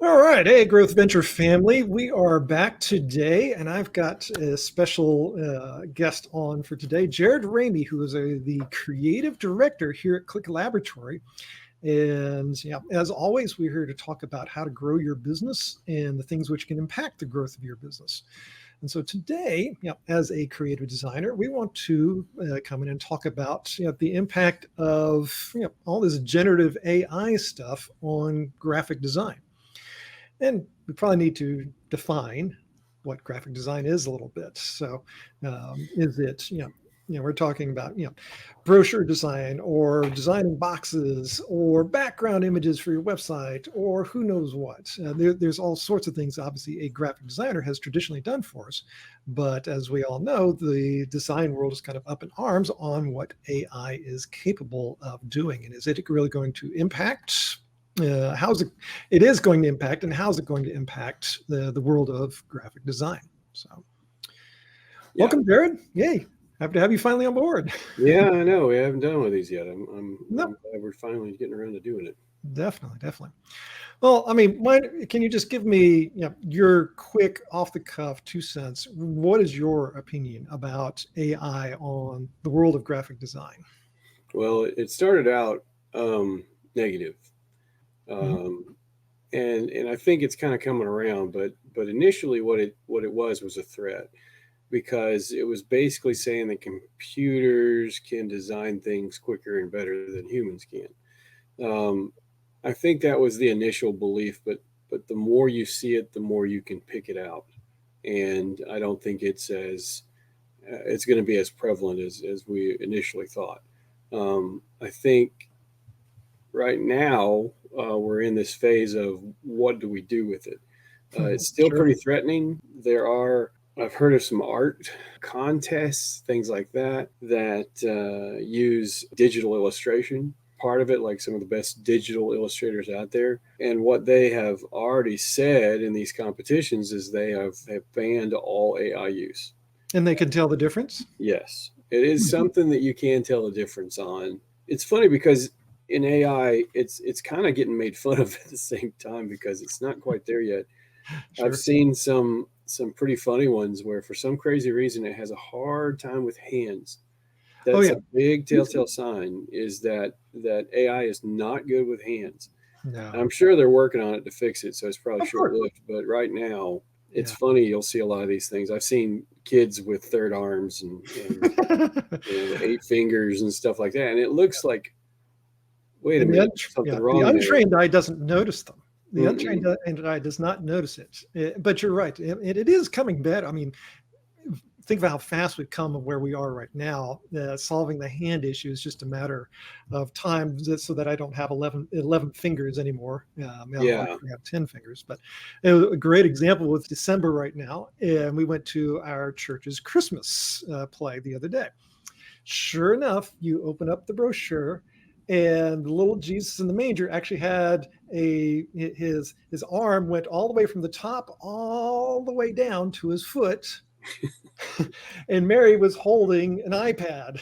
All right. Hey, Growth Venture family. We are back today, and I've got a special guest on for today, Jared Ramey, who is the creative director here at Click Laboratory. And yeah, as always, we're here to talk about how to grow your business and the things which can impact the growth of your business. And so today, as a creative designer, we want to come in and talk about the impact of all this generative AI stuff on graphic design. And we probably need to define what graphic design is a little bit. So, is it we're talking about brochure design or designing boxes or background images for your website or who knows what. There's all sorts of things. Obviously, a graphic designer has traditionally done for us, but as we all know, the design world is kind of up in arms on what AI is capable of doing, and is it really going to impact? How's it is going to impact, and how's it going to impact the world of graphic design? So, welcome, Jared. Yay! Happy to have you finally on board. Yeah, I know. We haven't done one of these yet. I'm No, glad we're finally getting around to doing it. definitely. Well, I mean, can you just give me your quick, off the cuff 2 cents? What is your opinion about AI on the world of graphic design? Well, it started out negative, Mhm. um, and I think it's kind of coming around. But initially, what it was a threat because it was basically saying that computers can design things quicker and better than humans can. Um, I think that was the initial belief, but the more you see it, the more you can pick it out, and I don't think it's going to be as prevalent as we initially thought. I think right now we're in this phase of what do we do with it. It's still Sure. pretty threatening. I've heard of some art contests, things like that use digital illustration. Part of it, like some of the best digital illustrators out there. And what they have already said in these competitions is they have banned all AI use. And they can tell the difference. Yes, it is something that you can tell a difference on. It's funny because in AI, it's kind of getting made fun of at the same time because it's not quite there yet. I've Sure. seen some pretty funny ones where for some crazy reason it has a hard time with hands. Oh That's yeah. a big telltale sign is that AI is not good with hands. And I'm No. sure they're working on it to fix it, so it's probably Of short course. lived. But right now, it's Yeah. funny. You'll see a lot of these things. I've seen kids with third arms and eight fingers and stuff like that, and it looks like, wait a And minute, something the wrong there. untrained eye doesn't notice them. The Mm-mm. untrained eye does not notice it. But you're right. It is coming better. I mean, think about how fast we've come of where we are right now. Solving the hand issue is just a matter of time so that I don't have 11 fingers anymore. I'll Yeah, actually have 10 fingers. But a great example was December right now. And we went to our church's Christmas play the other day. Sure enough, you open up the brochure, and the little Jesus in the manger actually had his arm went all the way from the top all the way down to his foot, and Mary was holding an iPad.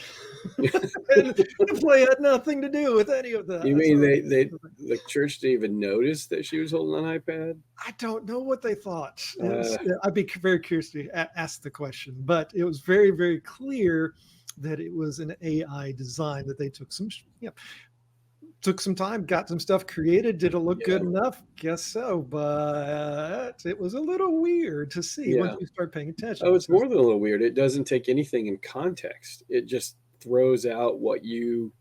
And the play had nothing to do with any of you that. mean So the church didn't even notice that she was holding an iPad? I don't know what they thought. Uh, I'd be very curious to ask the question, but it was very, very clear that it was an AI design that they took some time, got some stuff created. Did it look good yeah, enough? Guess so, but it was a little weird to see once yeah. you start paying Oh, attention. it's more than a little weird. It doesn't take anything in context. It just throws out what you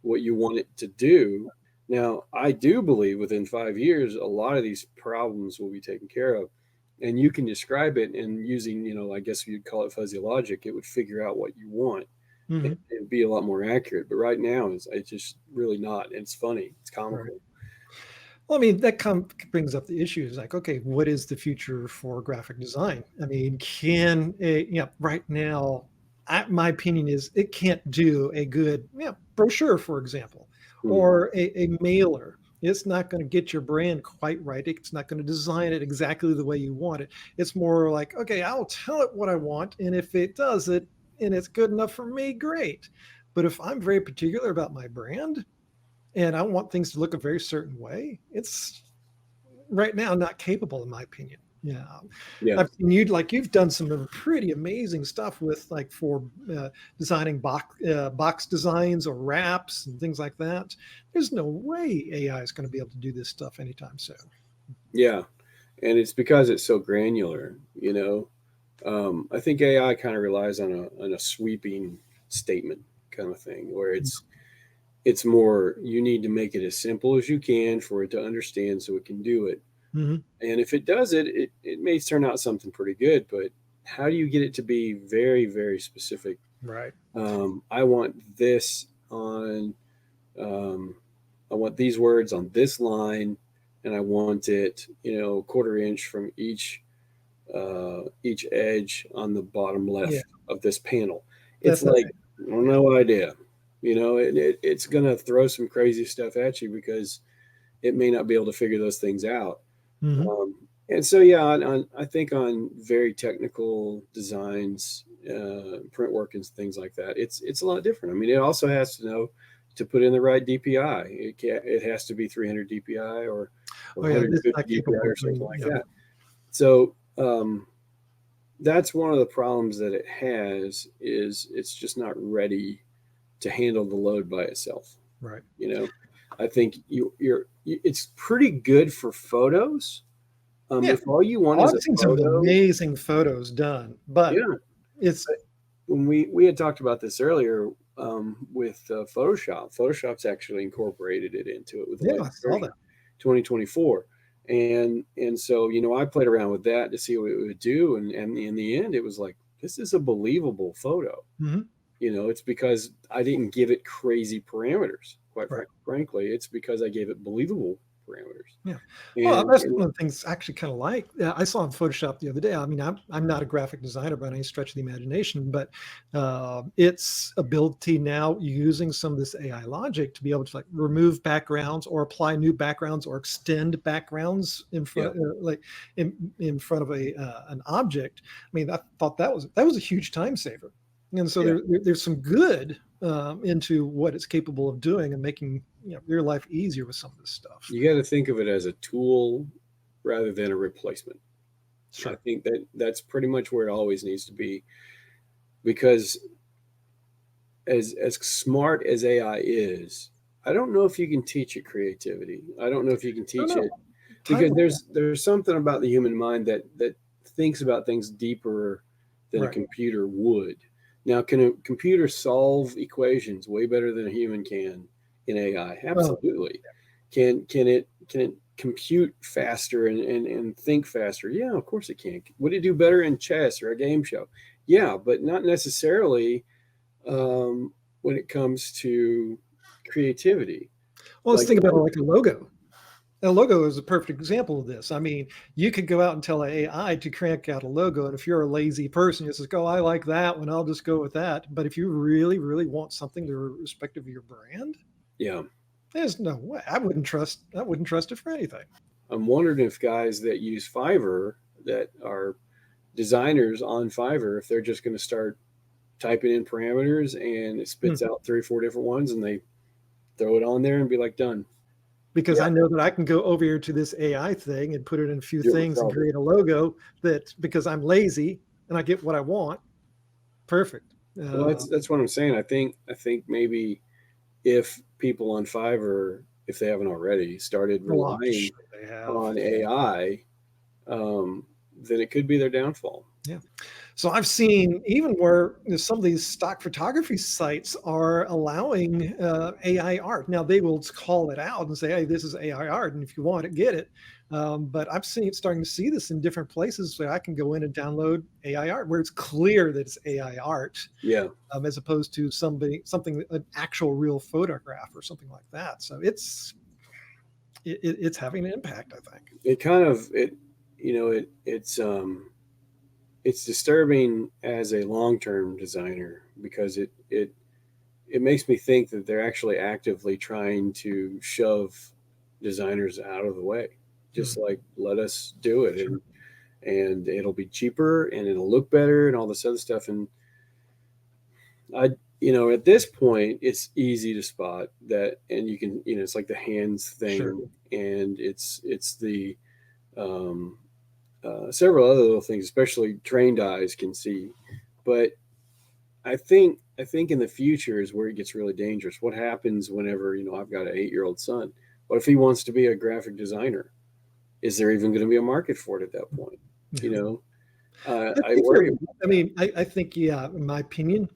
want it to do. Now, I do believe within 5 years, a lot of these problems will be taken care of. And you can describe it and using, I guess you'd call it fuzzy logic, it would figure out what you want. Mhm. It'd be a lot more accurate. But right now, it's just really not. It's funny. It's Right. comical. Well, I mean, that brings up the issue. Is like, okay, what is the future for graphic design? I mean, right now, my opinion is it can't do a good brochure, for example, Hmm. or a mailer. It's not going to get your brand quite right. It's not going to design it exactly the way you want it. It's more like, okay, I'll tell it what I want, and if it does it and it's good enough for me, great. But if I'm very particular about my brand, and I want things to look a very certain way, right now not capable, in my opinion. Yeah, Yeah. I've seen you've done some pretty amazing stuff with like for designing box designs or wraps and things like that. There's no way AI is going to be able to do this stuff anytime soon. Yeah. And it's because it's so granular, you know. I think AI kind of relies on a sweeping statement kind of thing, where it's more, you need to make it as simple as you can for it to understand so it can do it. Hmm. And if it does it, it may turn out something pretty good, but how do you get it to be very, very specific? Right. I want this on, um, I want these words on this line, and I want it, you know, quarter inch from each edge on the bottom Yeah, left of this panel. It's that's not. like, no idea. You know, it's going to throw some crazy stuff at you because it may not be able to figure those things out. Hmm. And so, yeah, I think on very technical designs, print work and things like that, it's a lot different. I mean, it also has to know to put in the right DPI. It has to be 300 DPI or Oh yeah, this is 150 not DPI capable or of something doing. like Yeah. that. So that's one of the problems that it has, is it's just not ready to handle the load by itself. Right. You know, I think it's pretty good for photos. Yeah. If all you want Oh, is I've a seen some photo, amazing photos done, but yeah. it's When we had talked about this earlier, with Photoshop. Photoshop's actually incorporated it into it with the yeah, I latest saw version, that. 2024. And so, you know, I played around with that to see what it would do, and in the end, it was like, this is a believable photo. Hmm. You know, it's because I didn't give it crazy parameters. Quite Right. frankly, it's because I gave it believable parameters. Yeah. Well, And, that's and one of the things I actually kind of like. I saw in Photoshop the other day. I mean, I'm not a graphic designer by any stretch of the imagination, but its ability now using some of this AI logic to be able to like remove backgrounds or apply new backgrounds or extend backgrounds in yeah, front, like in front of a an object. I mean, I thought that was a huge time saver, and so yeah, there's some good into what it's capable of doing and making your life easier with some of this stuff. you got to think of it as a tool rather than a replacement. I Sure. think that's pretty much where it always needs to be, because as smart as AI is, I don't know if you can teach it creativity. I don't know if you can No, teach no. it, Time because will tell. there's something about the human mind that thinks about things deeper than a Right. computer would. Now, can a computer solve equations way better than a human can in AI? Oh, Absolutely. Can it compute faster and think faster? Yeah, of course it can. Would it do better in chess or a game show? Yeah, but not necessarily, when it comes to creativity. well, let's Like, think about it like a logo. A logo is a perfect example of this. I mean, you could go out and tell AI to crank out a logo, and if you're a lazy person, you just go, "I like that one. I'll just go with that." But if you really, really want something to respect of your brand, yeah, there's no way. I wouldn't trust it for anything. I'm wondering if guys that use Fiverr, that are designers on Fiverr, if they're just going to start typing in parameters and it Hmm. spits out 3 or 4 different ones, and they throw it on there and be like, done. Because Yeah, I know that I can go over here to this AI thing and put it in a few do it things and myself. create a logo that because I'm lazy and I get what I want. Perfect. Well, that's what I'm saying. I think maybe if people on Fiverr, if they haven't already, started Oh, I'm relying sure they have. on Yeah. AI, um, then it could be their downfall. Yeah. So I've seen even where some of these stock photography sites are allowing AI art. Now they will call it out and say, "Hey, this is AI art, and if you want it, get it." But I've seen starting to see this in different places where I can go in and download AI art where it's clear that it's AI art, Yeah, as opposed to something an actual real photograph or something like that. So it's having an impact, I think. it kind of it, you know, it's disturbing as a long-term designer, because it makes me think that they're actually actively trying to shove designers out of the way, just Hmm. like, let us do it, Sure. and it'll be cheaper and it'll look better and all this other stuff. And I, you know, at this point, it's easy to spot that, and you can, you know, it's like the hands Sure. thing, and it's the um, several other little things, especially trained eyes can see. But I think in the future is where it gets really dangerous. What happens whenever, I've got an 8-year-old son? What if he wants to be a graphic designer? Is there even going to be a market for it at that point? You Yeah. know, I I think worry. I think, yeah, in my opinion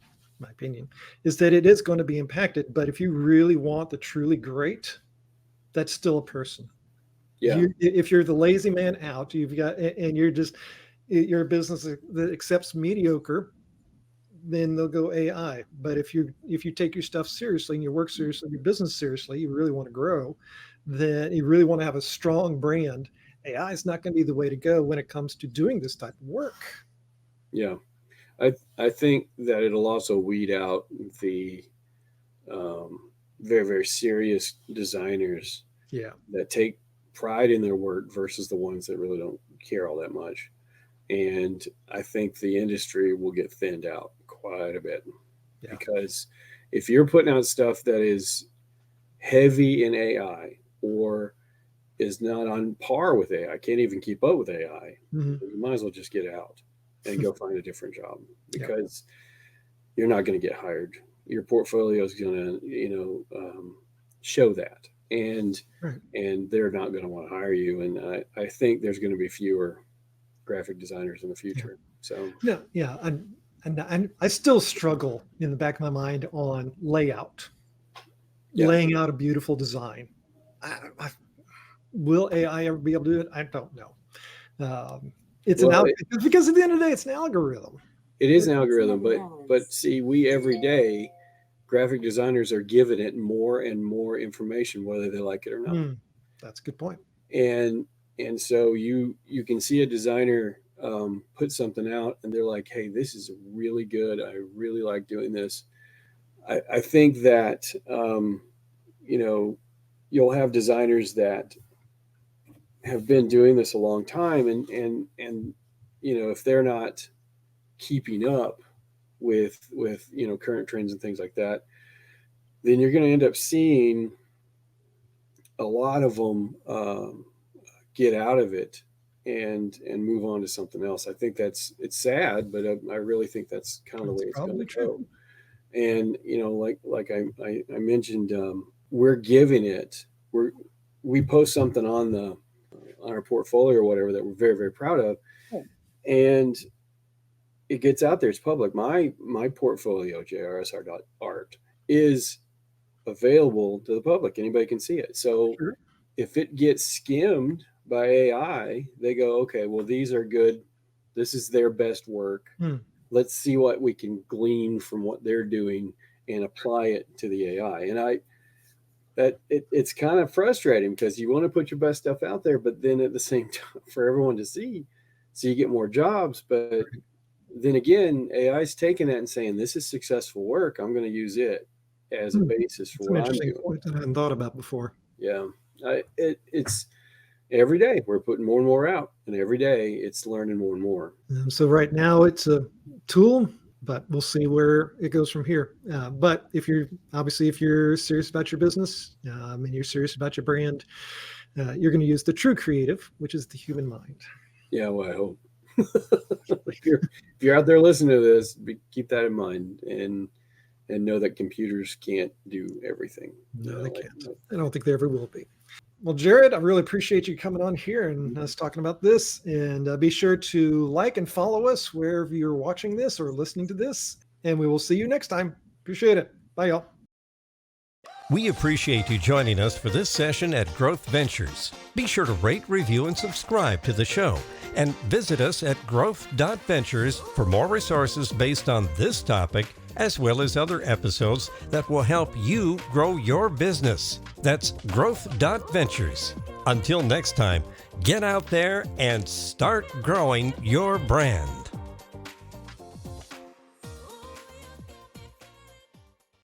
is that it is going to be impacted. But if you really want the truly great, that's still a person. Yeah, If you're the lazy man out, and you're a business that accepts mediocre, then they'll go AI. But if you take your stuff seriously and you work seriously, your business seriously, you really want to grow, then you really want to have a strong brand. AI is not going to be the way to go when it comes to doing this type of work. yeah. I think that it'll also weed out the very, very serious designers Yeah. that take pride in their work versus the ones that really don't care all that much. And I think the industry will get thinned out quite a bit, Yeah. because if you're putting out stuff that is heavy in AI or is not on par with AI, can't even keep up with AI, Hmm. you might as well just get out and go find a different job, Yeah. because you're not going to get hired. Your portfolio is going to, show that, and Right. they're not going to want to hire you. And I think there's going to be fewer graphic designers in the Yeah. future. So No. Yeah. And I still struggle in the back of my mind on layout, yeah, laying out a beautiful design. I, will AI ever be able to do it? I don't know. Um, it's an well, out because at the end of the day, it's an algorithm. it is an algorithm, but see, we every day graphic designers are given it more and more information, whether they like it or not. Hmm, that's a good point. And so you can see a designer put something out, and they're like, "Hey, this is really good. I really like doing this." I think that you know you'll have designers that have been doing this a long time, and if they're not keeping up with current trends and things like that, then you're going to end up seeing a lot of them get out of it and move on to something else. I think it's sad, but I really think that's kind of the That's way it's going probably to true. go. And like I mentioned, we're giving it. We post something on our portfolio or whatever that we're very, very proud of, and it gets out there. It's public. My portfolio, jrsr.art, is available to the public. Anybody can see it. So Sure. if it gets skimmed by AI, they go, okay, well, these are good. This is their best work. Hmm. Let's see what we can glean from what they're doing and apply it to the AI. And it's kind of frustrating, because you want to put your best stuff out there, but then at the same time for everyone to see, so you get more jobs. But then again, AI is taking that and saying, this is successful work. I'm going to use it as a Hmm. basis for That's an what I'm interesting doing. point that I hadn't thought about before. Yeah. It's every day we're putting more and more out, and every day it's learning more and more. So right now it's a tool, but we'll see where it goes from here. But if you're serious about your business, and you're serious about your brand, you're going to use the true creative, which is the human mind. Yeah, well, I hope. If you're out there listening to this, keep that in mind, and know that computers can't do everything. No, they can't. I don't think they ever will be. Well, Jared, I really appreciate you coming on here and us talking about this. And be sure to like and follow us wherever you're watching this or listening to this. And we will see you next time. Appreciate it. Bye, y'all. We appreciate you joining us for this session at Growth Ventures. Be sure to rate, review, and subscribe to the show. And visit us at growth.ventures for more resources based on this topic, as well as other episodes that will help you grow your business. That's growth.ventures. Until next time, get out there and start growing your brand.